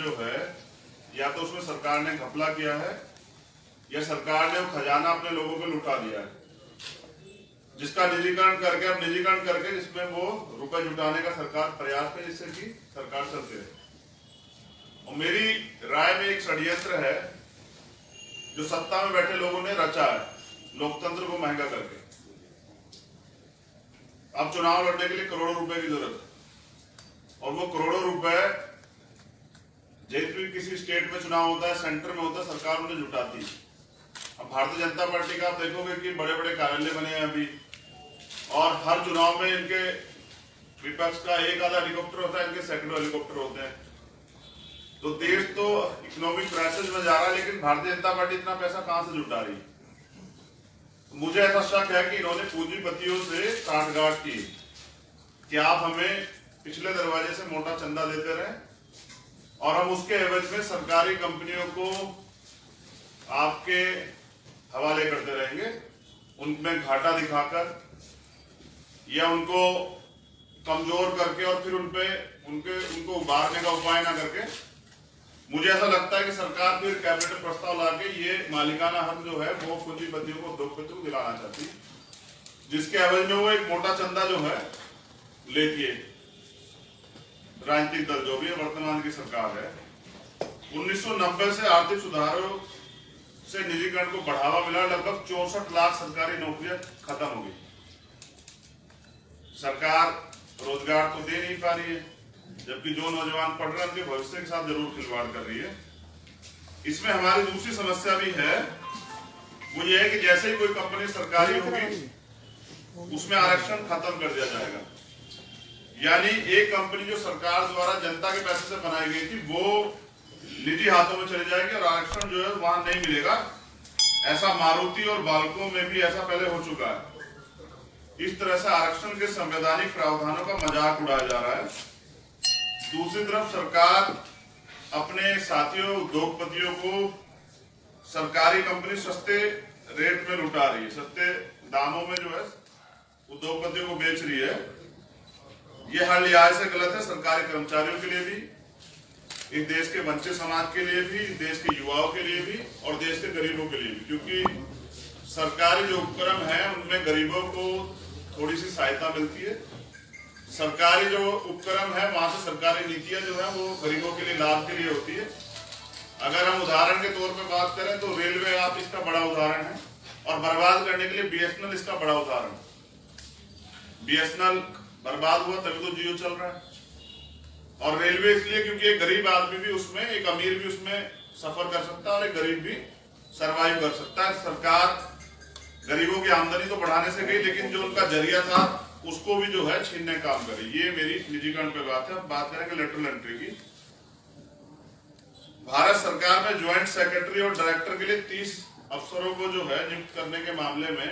जो है या तो उसमें सरकार ने घपला किया है या सरकार ने वो खजाना अपने लोगों को लुटा दिया है, जिसका निजीकरण करके जिसमें वो रुपए जुटाने का सरकार प्रयास है, जिससे कि सरकार चलती रहे। और मेरी राय में एक षड्यंत्र है जो सत्ता में बैठे लोगों ने रचा है, लोकतंत्र को महंगा करके। अब चुनाव लड़ने के लिए करोड़ों रुपए की जरूरत है, और वो करोड़ों रुपए जैसे भी किसी स्टेट में चुनाव होता है, सेंटर में होता है, सरकार उन्हें जुटाती है। अब भारतीय जनता पार्टी का आप देखोगे कि बड़े बड़े कार्यालय बने हैं अभी, और हर चुनाव में इनके विपक्ष का एक आधा हेलीकॉप्टर होता है, इनके सैकड़ों हेलीकॉप्टर होते हैं। तो देश तो इकोनॉमिक क्राइसिस में जा रहा है, लेकिन भारतीय जनता पार्टी इतना पैसा कहां से जुटा रही है? मुझे ऐसा शक है कि इन्होंने पूंजीपतियों से साठगांठ की कि आप हमें पिछले दरवाजे से मोटा चंदा देते रहे और हम उसके एवज में सरकारी कंपनियों को आपके हवाले करते रहेंगे, उनमें घाटा दिखाकर या उनको कमजोर करके और फिर उनको उबारने का उपाय ना करके। मुझे ऐसा लगता है कि सरकार फिर कैबिनेट प्रस्ताव लाके ये मालिकाना हक जो है वो पूंजीपतियों को, उद्योगपतियों को दिलाना चाहती, जिसके एवज में वो एक मोटा चंदा जो है लेती है। राजनीतिक दल जो भी है, वर्तमान की सरकार है, 1990 से आर्थिक सुधारों से निजीकरण को बढ़ावा मिला, लगभग 64 लाख सरकारी नौकरियां खत्म हो गई। सरकार रोजगार तो दे नहीं पा रही है, जबकि जो नौजवान पढ़ रहे हैं उनके भविष्य के साथ जरूर खिलवाड़ कर रही है। इसमें हमारी दूसरी समस्या भी है, वो ये है कि जैसे ही कोई कंपनी सरकारी होगी उसमें आरक्षण खत्म कर दिया जाएगा। यानी एक कंपनी जो सरकार द्वारा जनता के पैसे से बनाई गई थी वो निजी हाथों में चली जाएगी और आरक्षण जो है वहां नहीं मिलेगा। ऐसा मारुति और बाल्को में भी ऐसा पहले हो चुका है। इस तरह से आरक्षण के संवैधानिक प्रावधानों का मजाक उड़ाया जा रहा है। दूसरी तरफ सरकार अपने साथियों उद्योगपतियों को सरकारी कंपनी सस्ते रेट में लुटा रही है, सस्ते दामों में जो है उद्योगपतियों को बेच रही है। ये हर लिहाज से गलत है, सरकारी कर्मचारियों के लिए भी, इस देश के वंचित समाज के लिए भी, इस देश के युवाओं के लिए भी और देश के गरीबों के लिए भी, क्योंकि सरकारी जो उपक्रम है उनमें गरीबों को थोड़ी सी सहायता मिलती है। सरकारी जो उपक्रम है वहां से सरकारी नीतियां जो है वो गरीबों के लिए, लाभ के लिए होती है। अगर हम उदाहरण के तौर पर बात करें तो रेलवे आप इसका बड़ा उदाहरण है, और बर्बाद करने के लिए बीएसएनएल इसका बड़ा उदाहरण। बीएसएनएल बर्बाद हुआ तभी तो जियो चल रहा है, और रेलवे इसलिए क्योंकि एक गरीब आदमी भी उसमें, एक अमीर भी उसमें सफर कर सकता है और एक गरीब भी सरवाइव कर सकता है। सरकार गरीबों की आमदनी तो बढ़ाने से गई, लेकिन जो उनका जरिया था उसको भी जो है छीनने का काम करे। ये मेरी निजीकरण पे बात है। बात करेंगे लेटरल एंट्री की। भारत सरकार में ज्वाइंट सेक्रेटरी और डायरेक्टर के लिए 30 अफसरों को जो है नियुक्त करने के मामले में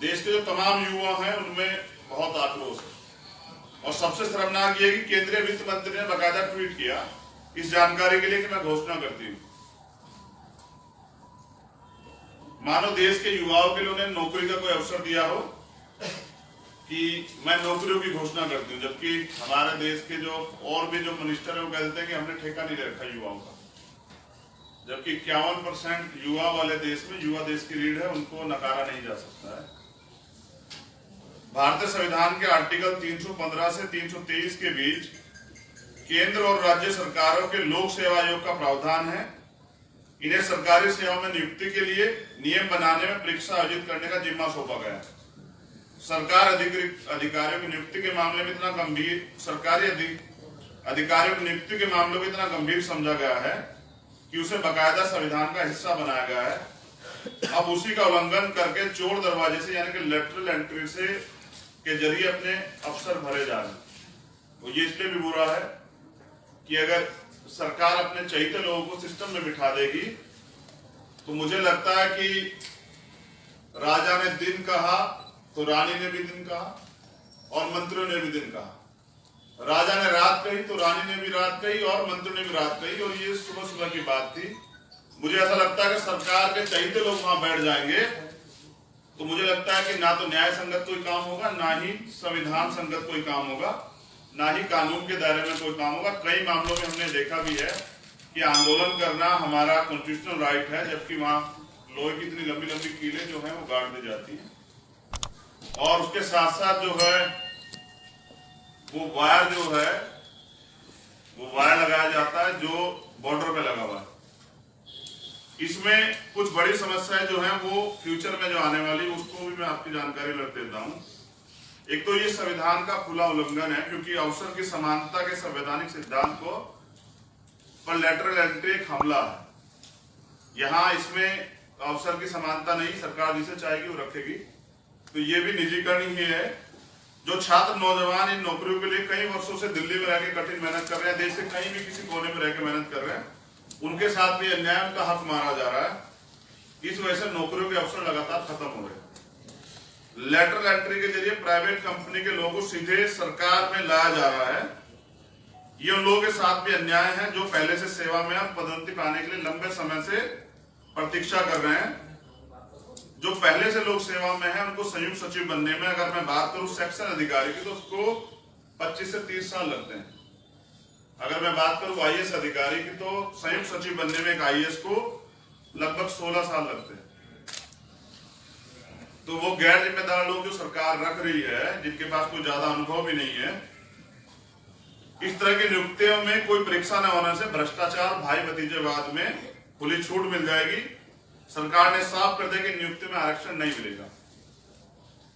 देश के जो तमाम युवा हैं उनमें बहुत आक्रोश है। और सबसे शर्मनाक ये कि केंद्रीय वित्त मंत्री ने बाकायदा ट्वीट किया इस जानकारी के लिए कि मैं घोषणा करती हूँ। मानो देश के युवाओं के लिए उन्हें नौकरी का कोई अवसर दिया हो कि मैं नौकरियों की घोषणा करती हूँ, जबकि हमारे देश के जो और भी जो मिनिस्टर है वो कहते हैं कि हमने ठेका नहीं रखा युवाओं का, जबकि 51% युवा वाले देश में, युवा देश की रीढ़ है, उनको नकारा नहीं जा सकता है। भारतीय संविधान के आर्टिकल 315 से 323 के बीच केंद्र और राज्य सरकारों के लोक सेवा आयोग का प्रावधान है। इन्हें सरकारी सेवा में नियुक्ति के लिए नियम बनाने में परीक्षा आयोजित करने का जिम्मा सौंपा गया है। सरकार अधिकारियों की नियुक्ति के मामले में इतना गंभीर, सरकारी अधिकारियों की नियुक्ति के मामले में इतना गंभीर समझा गया है कि उसे बाकायदा संविधान का हिस्सा बनाया गया है। अब उसी का उल्लंघन करके चोर दरवाजे से, यानी कि लेटरल एंट्री से के जरिए अपने अफसर भरे जा रहे हैं। तो ये इसलिए भी बुरा है कि अगर सरकार अपने चहेते लोगों को सिस्टम में बिठा देगी तो मुझे लगता है कि राजा ने दिन कहा तो रानी ने भी दिन कहा और मंत्रियों ने भी दिन कहा। राजा ने रात कही तो रानी ने भी रात कही और मंत्री ने भी रात कही, और ये सुबह सुबह की बात थी। मुझे ऐसा लगता है कि सरकार के चहेते लोग वहां बैठ जाएंगे तो मुझे लगता है कि ना तो न्याय संगत कोई काम होगा, ना ही संविधान संगत कोई काम होगा, ना ही कानून के दायरे में कोई काम होगा। कई मामलों में हमने देखा भी है कि आंदोलन करना हमारा कॉन्स्टिट्यूशनल राइट है, जबकि वहां लोहे की इतनी लंबी लंबी कीलें जो है वो गाड़ दी जाती है। और उसके साथ साथ जो है वो वायर जो है वो वायर लगाया जाता है जो बॉर्डर पे लगा हुआ है। इसमें कुछ बड़ी समस्याएं जो है वो फ्यूचर में जो आने वाली उसको भी मैं आपकी जानकारी रख देता हूं। एक तो ये संविधान का खुला उल्लंघन है, क्योंकि अवसर की समानता के संवैधानिक सिद्धांत को पर लैटरल एंट्री एक हमला है। यहाँ इसमें अवसर की समानता नहीं, सरकार जिसे चाहेगी वो रखेगी। तो ये भी निजीकरण ही है। जो छात्र नौजवान इन नौकरियों के लिए कई वर्षों से दिल्ली में रह के कठिन मेहनत कर रहे हैं, देश के कहीं भी किसी कोने में रह के मेहनत कर रहे हैं, उनके साथ भी अन्याय, उनका हक मारा जा रहा है। इस वजह से नौकरियों के अवसर लगातार खत्म हो रहे हैं। लेटरल एंट्री के जरिए प्राइवेट कंपनी के लोगों को सीधे सरकार में लाया जा रहा है। ये उन लोगों के साथ भी अन्याय है जो पहले से सेवा में और पदोन्नति पाने के लिए लंबे समय से प्रतीक्षा कर रहे हैं। जो पहले से लोग सेवा में हैं उनको संयुक्त सचिव बनने में, अगर मैं बात करूं सेक्शन अधिकारी की, तो उसको 25 से 30 साल लगते हैं। अगर मैं बात करूं आईएएस अधिकारी की, तो संयुक्त सचिव बनने में एक आईएएस को लगभग 16 साल लगते हैं। तो वो गैर जिम्मेदार लोग जो सरकार रख रही है, जिनके पास कोई ज्यादा अनुभव भी नहीं है, इस तरह की नियुक्तियों में कोई परीक्षा न होने से भ्रष्टाचार, भाई भतीजेवाद में खुली छूट मिल जाएगी। सरकार ने साफ कर दिया कि नियुक्ति में आरक्षण नहीं मिलेगा,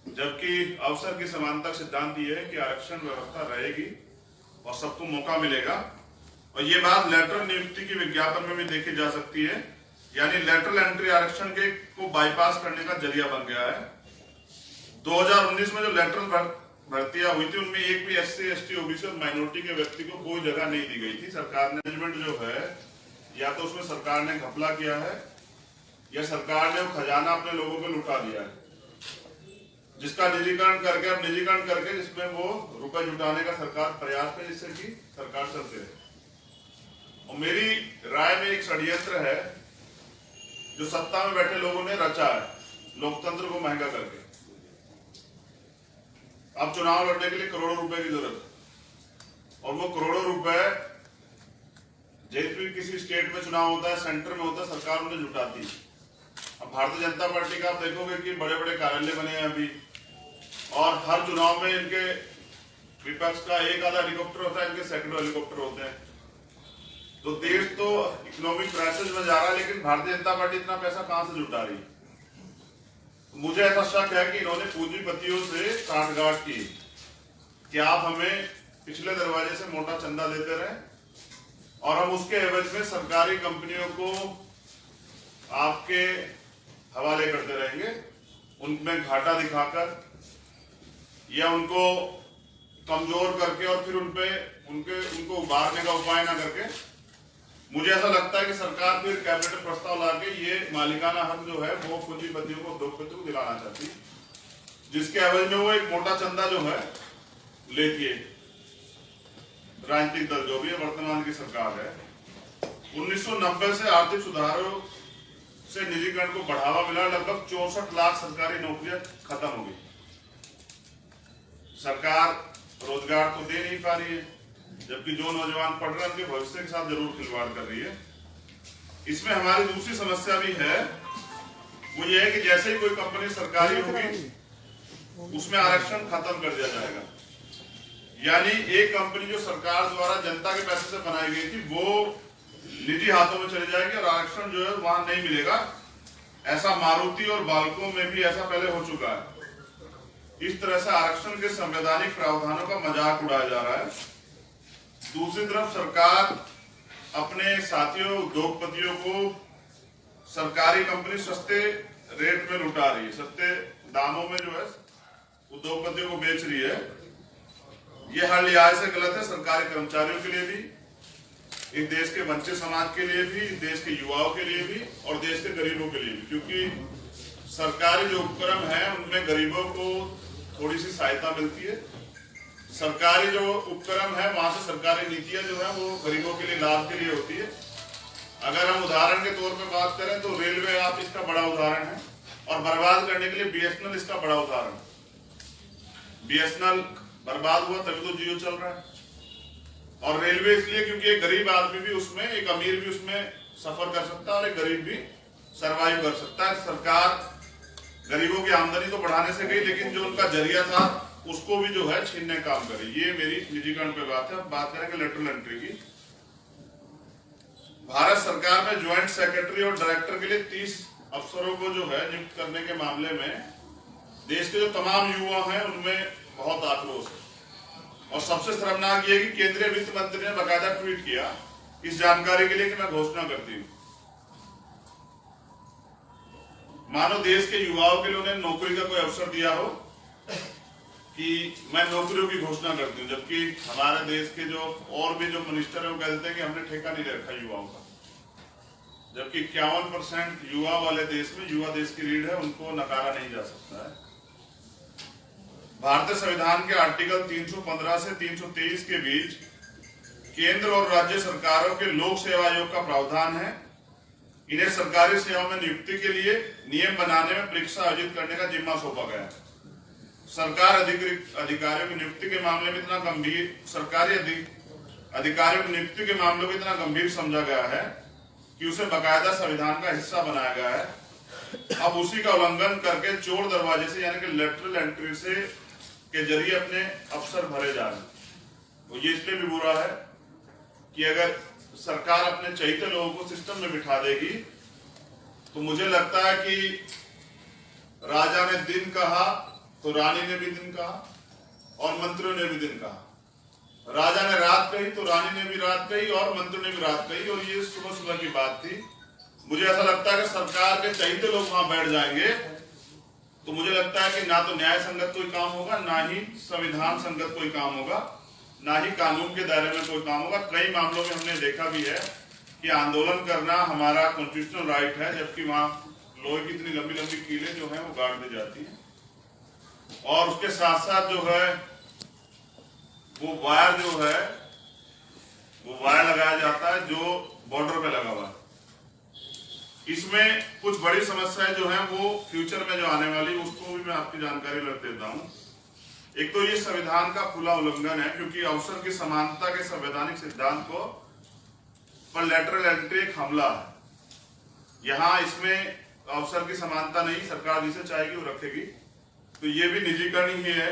जबकि अवसर की समानता सिद्धांत ये है कि आरक्षण व्यवस्था रहेगी और सबको मौका मिलेगा। और ये बात लेटरल नियुक्ति की विज्ञापन में भी देखी जा सकती है। यानी लेटरल एंट्री आरक्षण के को बाईपास करने का जरिया बन गया है। 2019 में जो लेटरल भर्तियां हुई थी उनमें एक भी एससी, एसटी, ओबीसी और माइनॉरिटी के व्यक्ति को कोई जगह नहीं दी गई थी। सरकार ने मैनेजमेंट जो है, या तो उसमें सरकार ने घपला किया है या सरकार ने वो खजाना अपने लोगों को लुटा दिया है, जिसका निजीकरण करके, अब निजीकरण करके जिसमें वो रुपए जुटाने का सरकार प्रयास है, जिससे कि सरकार चलते रहे। और मेरी राय में एक षड्यंत्र है जो सत्ता में बैठे लोगों ने रचा है, लोकतंत्र को महंगा करके। अब चुनाव लड़ने के लिए करोड़ों रुपए की जरूरत है, और वो करोड़ों रुपए जिस भी किसी स्टेट में चुनाव होता है, सेंटर में होता है, सरकार उन्हें जुटाती है। अब भारतीय जनता पार्टी का आप देखोगे कि बड़े बड़े कार्यालय बने हैं अभी, और हर चुनाव में इनके विपक्ष का एक आधा हेलीकॉप्टर होता है, इनके सैकड़ों हेलीकॉप्टर होते हैं। तो देश तो इकोनॉमिक क्राइसिस में जा रहा है, लेकिन भारतीय जनता पार्टी इतना पैसा कहां से जुटा रही है? मुझे ऐसा शक है कि इन्होंने पूंजीपतियों से साठगांठ की कि आप हमें पिछले दरवाजे से मोटा चंदा देते रहे और हम उसके एवज में सरकारी कंपनियों को आपके हवाले करते रहेंगे, उनमें घाटा दिखाकर या उनको कमजोर करके और फिर उनको उबारने का उपाय ना करके। मुझे ऐसा लगता है कि सरकार फिर कैबिनेट प्रस्ताव लाके ये मालिकाना हक जो है वो पूंजीपतियों को, उद्योगपतियों को दिलाना चाहती है, जिसके एवज में वो एक मोटा चंदा जो है लेती है। राजनीतिक दल जो भी है, वर्तमान की सरकार है, 1990 से आर्थिक सुधारों से निजीकरण को बढ़ावा मिला, लगभग 64 लाख सरकारी नौकरियां खत्म हो गई। सरकार रोजगार तो दे नहीं पा रही है, जबकि जो नौजवान पढ़ रहे हैं उनके भविष्य के साथ जरूर खिलवाड़ कर रही है। इसमें हमारी दूसरी समस्या भी है, वो ये है कि जैसे ही कोई कंपनी सरकारी होगी उसमें आरक्षण खत्म कर दिया जाएगा। यानी एक कंपनी जो सरकार द्वारा जनता के पैसे से बनाई गई थी वो निजी हाथों में चली जाएगी और आरक्षण जो है वहां नहीं मिलेगा। ऐसा मारुति और बाल्को में भी ऐसा पहले हो चुका है। इस तरह से आरक्षण के संवैधानिक प्रावधानों का मजाक उड़ाया जा रहा है। दूसरी तरफ सरकार अपने साथियों उद्योगपतियों को सरकारी कंपनी सस्ते रेट में लुटा रही है, सस्ते दामों में जो है उद्योगपतियों को बेच रही है। ये हर लिहाज से गलत है, सरकारी कर्मचारियों के लिए भी, इस देश के वंचित समाज के लिए भी, इस देश के युवाओं के लिए भी और देश के गरीबों के लिए भी, क्योंकि सरकारी जो उपक्रम है उनमें गरीबों को थोड़ी सी सहायता मिलती है। सरकारी जो उपक्रम है वहां से सरकारी नीतियां जो है वो गरीबों के लिए, लाभ के लिए होती है। अगर हम उदाहरण के तौर पर बात करें तो रेलवे आप इसका बड़ा उदाहरण है, और बर्बाद करने के लिए बीएसएनएल इसका बड़ा उदाहरण है। बीएसएनएल बर्बाद हुआ तभी तो जियो चल रहा है। और रेलवे इसलिए क्योंकि एक गरीब आदमी भी उसमें, एक अमीर भी उसमें सफर कर सकता है और एक गरीब भी सरवाइव कर सकता है। सरकार गरीबों की आमदनी तो बढ़ाने से गई, लेकिन जो उनका जरिया था उसको भी जो है छीनने का काम करे। ये मेरी निजीकरण पे बात है। अब बात करेंगे लेटरल एंट्री की। भारत सरकार में ज्वाइंट सेक्रेटरी और डायरेक्टर के लिए 30 अफसरों को जो है नियुक्त करने के मामले में देश के जो तमाम युवा हैं उनमें बहुत आक्रोश है। और सबसे शर्मनाक ये कि केंद्रीय वित्त मंत्री ने बाकायदा ट्वीट किया इस जानकारी के लिए कि मैं घोषणा करती हूँ। मानो देश के युवाओं के लिए उन्हें नौकरी का कोई अवसर दिया हो कि मैं नौकरियों की घोषणा करती हूँ, जबकि हमारे देश के जो और भी जो मिनिस्टर है वो कह देते हैं कि हमने ठेका नहीं रखा युवाओं का, जबकि 51% युवा वाले देश में युवा देश की रीढ़ है, उनको नकारा नहीं जा सकता है। भारतीय संविधान के आर्टिकल 315 से 323 के बीच केंद्र और राज्य सरकारों के लोक सेवा आयोग का प्रावधान है। इन्हें सरकारी सेवाओं में नियुक्ति के लिए नियम बनाने में परीक्षा आयोजित करने का जिम्मा सौंपा गया है। सरकार अधिकारियों की नियुक्ति के मामले में इतना गंभीर सरकारी अधिकारियों की नियुक्ति के मामलों को इतना गंभीर समझा गया है कि उसे बाकायदा संविधान का हिस्सा बनाया गया है। अब उसी का उल्लंघन करके चोर दरवाजे से यानी कि लेटरल एंट्री से के जरिए अपने अफसर भरे जा रहे हैं। तो ये इसलिए भी बुरा है कि अगर सरकार अपने चहेते लोगों को सिस्टम में बिठा देगी तो मुझे लगता है कि राजा ने दिन कहा तो रानी ने भी दिन कहा और मंत्रियों ने भी दिन कहा। राजा ने रात कही तो रानी ने भी रात कही और मंत्रियों ने भी रात कही, और ये सुबह सुबह की बात थी। मुझे ऐसा लगता है कि सरकार के चहेते लोग वहां बैठ जाएंगे तो मुझे लगता है कि ना तो न्याय संगत कोई काम होगा, ना ही संविधान संगत कोई काम होगा, ना ही कानून के दायरे में कोई काम होगा। कई मामलों में हमने देखा भी है कि आंदोलन करना हमारा कॉन्स्टिट्यूशनल राइट है, जबकि वहां लोहे की इतनी लंबी लंबी कीलें जो है वो गाड़ दी जाती है। और उसके साथ साथ जो है वो वायर लगाया जाता है जो बॉर्डर पे लगा हुआ है। इसमें कुछ बड़ी समस्याएं जो हैं वो फ्यूचर में जो आने वाली उसको भी मैं आपकी जानकारी रख देता हूं। एक तो ये संविधान का खुला उल्लंघन है, क्योंकि अवसर की समानता के संवैधानिक सिद्धांत को पर लेटरल एंट्री एक हमला है। यहाँ इसमें अवसर की समानता नहीं, सरकार जिसे चाहेगी वो रखेगी। तो ये भी निजीकरण ही है।